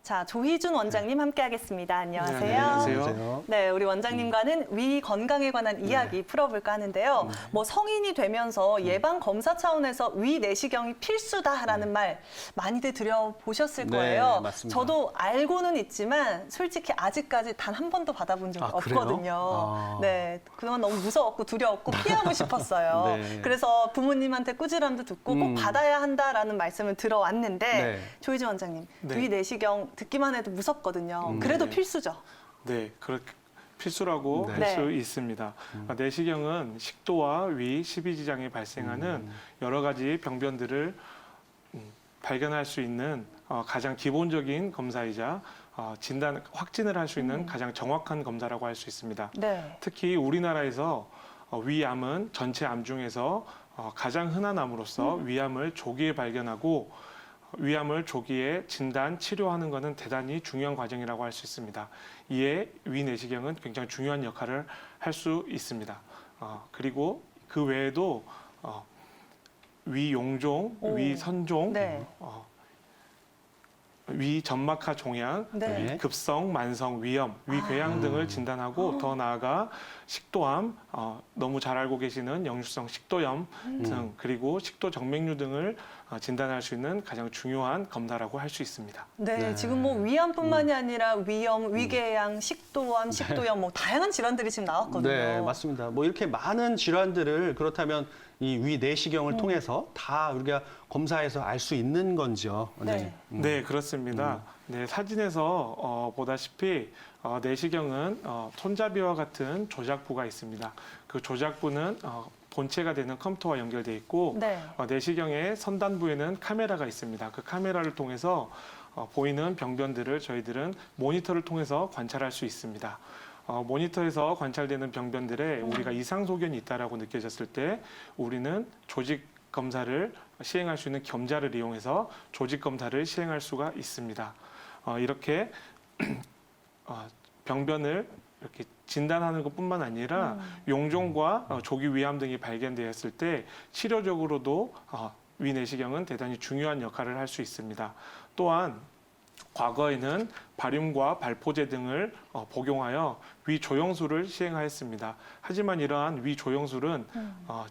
자, 조희준 원장님 함께하겠습니다. 안녕하세요. 네, 안녕하세요. 네, 우리 원장님과는 위 건강에 관한 이야기 풀어볼까 하는데요. 뭐 성인이 되면서 예방 검사 차원에서 위 내시경이 필수다라는 말 많이들 들여보셨을 거예요. 네, 맞습니다. 저도 알고는 있지만 솔직히 아직까지 단 한 번도 받아본 적이 없거든요. 네, 그동안 너무 무서웠고 두려웠고 피하고 싶었어요. 네. 그래서 부모님한테 꾸지람도 듣고 꼭 받아야 한다라는 말씀을 들어왔는데 네. 조희준 원장님, 네. 위 내시경 듣기만 해도 무섭거든요. 그래도 네. 필수죠. 네, 그렇게 필수라고 네. 할 수 네. 있습니다. 내시경은 식도와 위, 십이지장에 발생하는 여러 가지 병변들을 발견할 수 있는 가장 기본적인 검사이자 확진을 할 수 있는 가장 정확한 검사라고 할 수 있습니다. 네. 특히 우리나라에서 위암은 전체 암 중에서 가장 흔한 암으로서 위암을 조기에 발견하고 위암을 조기에 진단, 치료하는 것은 대단히 중요한 과정이라고 할 수 있습니다. 이에 위 내시경은 굉장히 중요한 역할을 할 수 있습니다. 그리고 그 외에도 위 용종, 오. 위 선종, 네. 위 점막하 종양, 네. 급성, 만성 위염, 위 궤양 등을 진단하고 더 나아가 식도암, 너무 잘 알고 계시는 역류성 식도염 등 그리고 식도 정맥류 등을 진단할 수 있는 가장 중요한 검사라고 할 수 있습니다. 네, 네. 지금 뭐 위암뿐만이 아니라 위염, 위궤양, 식도암, 식도염 뭐 다양한 질환들이 지금 나왔거든요. 네, 맞습니다. 뭐 이렇게 많은 질환들을 그렇다면 이 위 내시경을 통해서 다 우리가 검사해서 알 수 있는 건지요? 네. 네, 그렇습니다. 네, 사진에서 보다시피 내시경은 손잡이와 같은 조작부가 있습니다. 그 조작부는 본체가 되는 컴퓨터와 연결돼 있고 네. 내시경의 선단부에는 카메라가 있습니다. 그 카메라를 통해서 보이는 병변들을 저희들은 모니터를 통해서 관찰할 수 있습니다. 모니터에서 관찰되는 병변들에 우리가 이상 소견이 있다라고 느껴졌을 때 우리는 조직 검사를 시행할 수 있는 겸자를 이용해서 조직 검사를 시행할 수가 있습니다. 이렇게 병변을 이렇게 진단하는 것뿐만 아니라 용종과 조기 위암 등이 발견되었을 때 치료적으로도 위 내시경은 대단히 중요한 역할을 할 수 있습니다. 또한 과거에는 바륨과 발포제 등을 복용하여 위 조영술을 시행하였습니다. 하지만 이러한 위 조영술은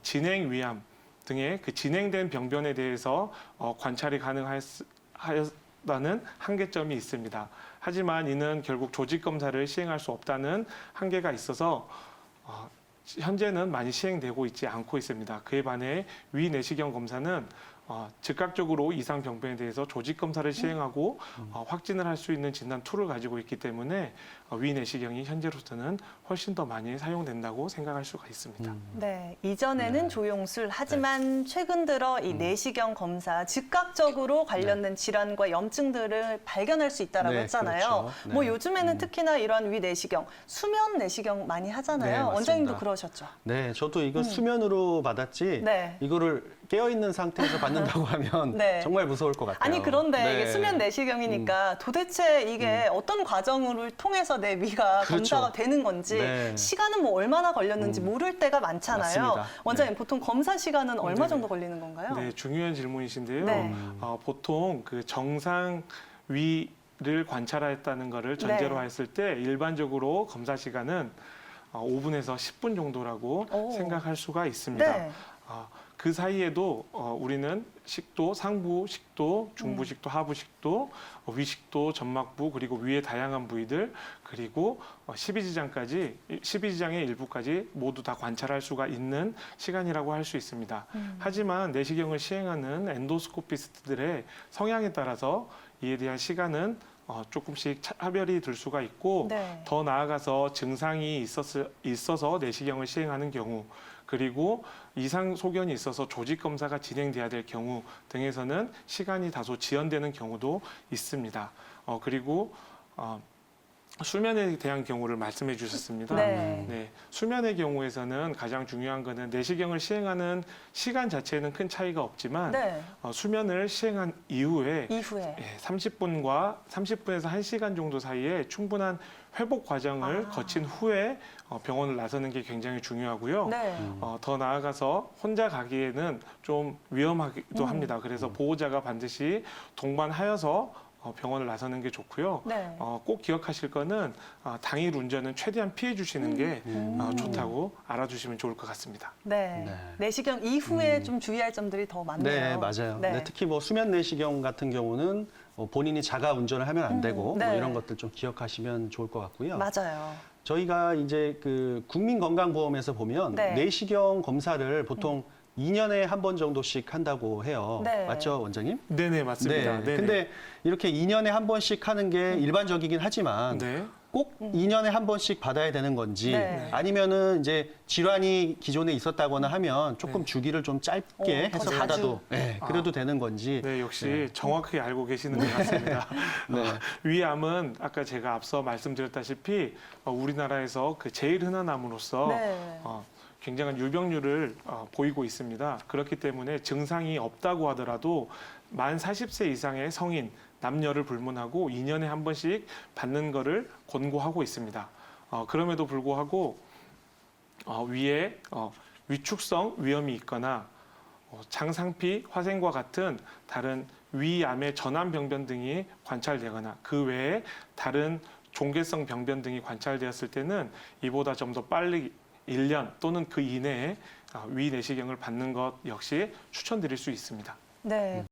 진행 위암 등의 그 진행된 병변에 대해서 관찰이 가능하였다는 한계점이 있습니다. 하지만 이는 결국 조직 검사를 시행할 수 없다는 한계가 있어서 현재는 많이 시행되고 있지 않고 있습니다. 그에 반해 위 내시경 검사는 즉각적으로 이상 병변에 대해서 조직 검사를 시행하고 확진을 할 수 있는 진단 툴을 가지고 있기 때문에 위 내시경이 현재로서는 훨씬 더 많이 사용된다고 생각할 수가 있습니다. 네, 이전에는 조용술, 하지만 최근 들어 이 내시경 검사 즉각적으로 관련된 질환과 염증들을 발견할 수 있다라고 네, 했잖아요. 그렇죠. 네. 뭐 요즘에는 특히나 이런 위 내시경, 수면 내시경 많이 하잖아요. 네, 맞습니다. 원장님도 그러셨죠? 네, 저도 이거 수면으로 받았지 네. 이거를 깨어있는 상태에서 받는다고 하면 네. 정말 무서울 것 같아요. 아니 그런데 네. 이게 수면 내시경이니까 도대체 이게 어떤 과정을 통해서 내 위가 그렇죠. 검사가 되는 건지 네. 시간은 뭐 얼마나 걸렸는지 모를 때가 많잖아요. 맞습니다. 원장님 네. 보통 검사 시간은 얼마 네. 정도 걸리는 건가요? 네, 중요한 질문이신데요. 네. 보통 그 정상 위를 관찰했다는 것을 전제로 네. 했을 때 일반적으로 검사 시간은 5분에서 10분 정도라고 오. 생각할 수가 있습니다. 네. 그 사이에도 우리는 식도, 상부 식도, 중부 식도, 하부 식도, 위식도, 점막부 그리고 위의 다양한 부위들 그리고 12지장까지 12지장의 일부까지 모두 다 관찰할 수가 있는 시간이라고 할 수 있습니다. 하지만 내시경을 시행하는 엔도스코피스트들의 성향에 따라서 이에 대한 시간은 조금씩 차별이 들 수가 있고 네. 더 나아가서 증상이 있어서 내시경을 시행하는 경우 그리고 이상 소견이 있어서 조직 검사가 진행돼야 될 경우 등에서는 시간이 다소 지연되는 경우도 있습니다. 그리고 수면에 대한 경우를 말씀해 주셨습니다. 네. 네, 수면의 경우에서는 가장 중요한 것은 내시경을 시행하는 시간 자체에는 큰 차이가 없지만 네. 수면을 시행한 이후에 이후에. 30분에서 1시간 정도 사이에 충분한 회복 과정을 아. 거친 후에 병원을 나서는 게 굉장히 중요하고요. 네. 더 나아가서 혼자 가기에는 좀 위험하기도 합니다. 그래서 보호자가 반드시 동반하여서 병원을 나서는 게 좋고요. 네. 꼭 기억하실 거는 당일 운전은 최대한 피해 주시는 게 좋다고 알아주시면 좋을 것 같습니다. 네. 네. 내시경 이후에 좀 주의할 점들이 더 많네요. 네, 맞아요. 네. 네, 특히 뭐 수면 내시경 같은 경우는 본인이 자가 운전을 하면 안 되고 네. 뭐 이런 것들 좀 기억하시면 좋을 것 같고요. 맞아요. 저희가 이제 그 국민건강보험에서 보면 네. 내시경 검사를 보통 2년에 한 번 정도씩 한다고 해요. 네. 맞죠, 원장님? 네네, 맞습니다. 네네. 근데 이렇게 2년에 한 번씩 하는 게 일반적이긴 하지만 네. 꼭 2년에 한 번씩 받아야 되는 건지 네. 아니면은 이제 질환이 기존에 있었다거나 하면 조금 주기를 좀 짧게 더 해서 자주. 받아도 그래도 되는 건지. 네, 역시 정확하게 알고 계시는 것 같습니다. 네. 위암은 아까 제가 앞서 말씀드렸다시피 우리나라에서 그 제일 흔한 암으로서 네. 굉장한 유병률을 보이고 있습니다. 그렇기 때문에 증상이 없다고 하더라도 만 40세 이상의 성인, 남녀를 불문하고 2년에 한 번씩 받는 것을 권고하고 있습니다. 그럼에도 불구하고 위에 위축성 위염이 있거나 장상피, 화생과 같은 다른 위암의 전암 병변 등이 관찰되거나 그 외에 다른 종괴성 병변 등이 관찰되었을 때는 이보다 좀 더 빨리 1년 또는 그 이내에 위 내시경을 받는 것 역시 추천드릴 수 있습니다. 네.